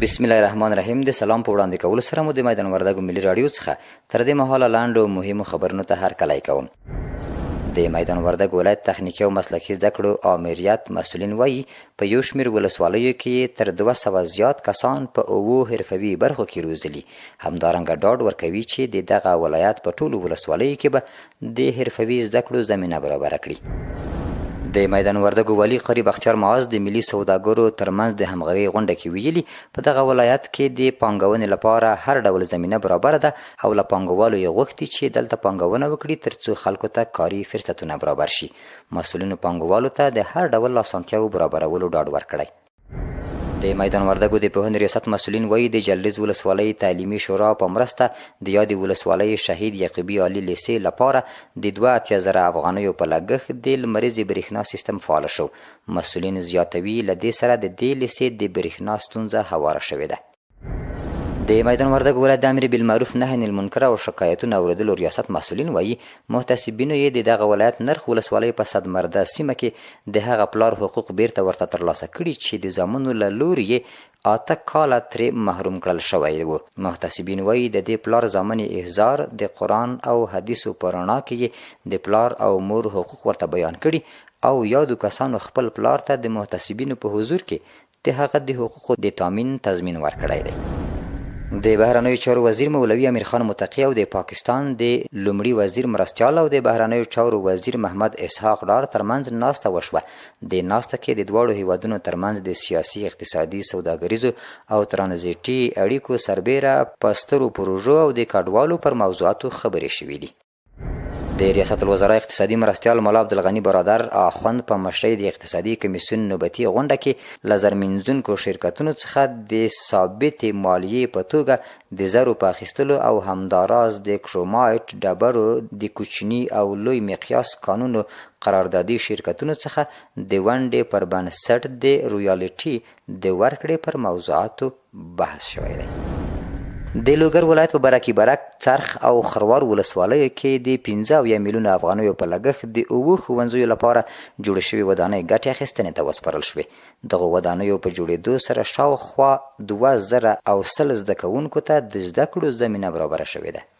بسم الله الرحمن الرحیم. د سلام په وړاندې کولو سره مو د میدان وردګو ملي رادیو څخه تر دې مهاله لاندو مهمو خبرونو ته هرکلی کوم. د میدان وردګ ولایت تخنیکي او مسلکي زده کړو آمریت مسؤلین وایي په یو شمېر ولسوالیو کې تر 200 زیات کسان په 9 حرفوي برخو کې روزلي. همدارنګه ډاډ ورکوي چې د دغه ولایت په ټولو ولسوالیو کې به د حرفوي زده کړو زمینه برابره کړي. د میدان وردګو والي قری بختیار معاذ د ملي سوداګرو ترمنځ د همغږۍ غونډه کې ویلي په دغه ولایت کې د پانګونې لپاره هر ډول زمینه برابره ده او له پانګوالو یې غوښتي چې دلته پانګونه وکړي ترڅو خلکو ته کاري فرصتونه برابر شي. مسؤلینو پانګوالو ته د هر ډول اسانتیاو برابرولو ډاډ ورکړی. د میدان وردګو د پوهنې ریاست مسؤلین وایي د جلریز ولسوالۍ تعلیمي شورا په مرسته د یادې ولسوالۍ شهید یعقوبي عالي لیسې لپاره د 2,000 افغانیو په لګښت د لمریزې برېښنا سیستم فعال شو. مسؤلین زیاتوي له دې سره د دې لیسې د برېښنا ستونزه هواره شوې ده. د میدان وردګ ولایت د امر بالمعروف نهی عن المنکر او شکایتونو اوریدلو ریاست مسؤلین وایي محتسبینو یې د دغه ولایت نرخ ولسوالۍ په صدمرده سیمه کې د هغه پلار حقوق بیرته ورته ترلاسه کړي چې د زامنو له لوري یې 8 کاله ترې محروم کړل شوی و. محتسبین وایي د دې پلار زامن احضار د قرآن او حدیثو په رڼا کې د پلار او مور حقوق ورته بیان کړي او یادو کسانو خپل پلار ته د محتسبینو په حضور کې د هغه د حقوقو د تامین تضمین ورکړی دی. د بهرنیو چارو وزیر مولوي امیر خان متقی او د پاکستان د لومړي وزیر مرستیال او د بهرنیو چارو وزیر محمد اسحاق ډار ترمنځ ناسته وشوه. د ناسته کې د دواړو هیوادونو ترمنځ د سیاسي، اقتصادي، سوداګریزو او ترانزیټي اړیکو سربیره په سترو پروژو او د کډوالو پر موضوعاتو خبرې شوې دي. د ریاست الوزرا اقتصادي مرستیال مولا عبدالغني برادر اخوند په مشرۍ د اقتصادي کمیسیون نوبتي غونډه کې له زرمینځونکو شرکتونو څخه د ثابتې مالیې په توګه د زرو په اخیستلو او همداراز د کرومایټ ډبرو د کوچني او لوی مقیاس کانونو قراردادي شرکتونو څخه د ونډې پر بنسټ د رویالټي د ورکړې پر موضوعاتو بحث شوی دی. د لوګر ولایت په برکي برک، څرخ او خروار ولسوالیو کې د 15 میلیونه افغانیو په لګښت د 9 ښوونځیو لپاره جوړې شوې ودانۍ ګټې اخیستنې ته وسپارل شوې. دغه ودانیو په جوړېدو سره شاوخوا 2000 زده کوونکو ته د زده کړو زمینه برابره شوې ده.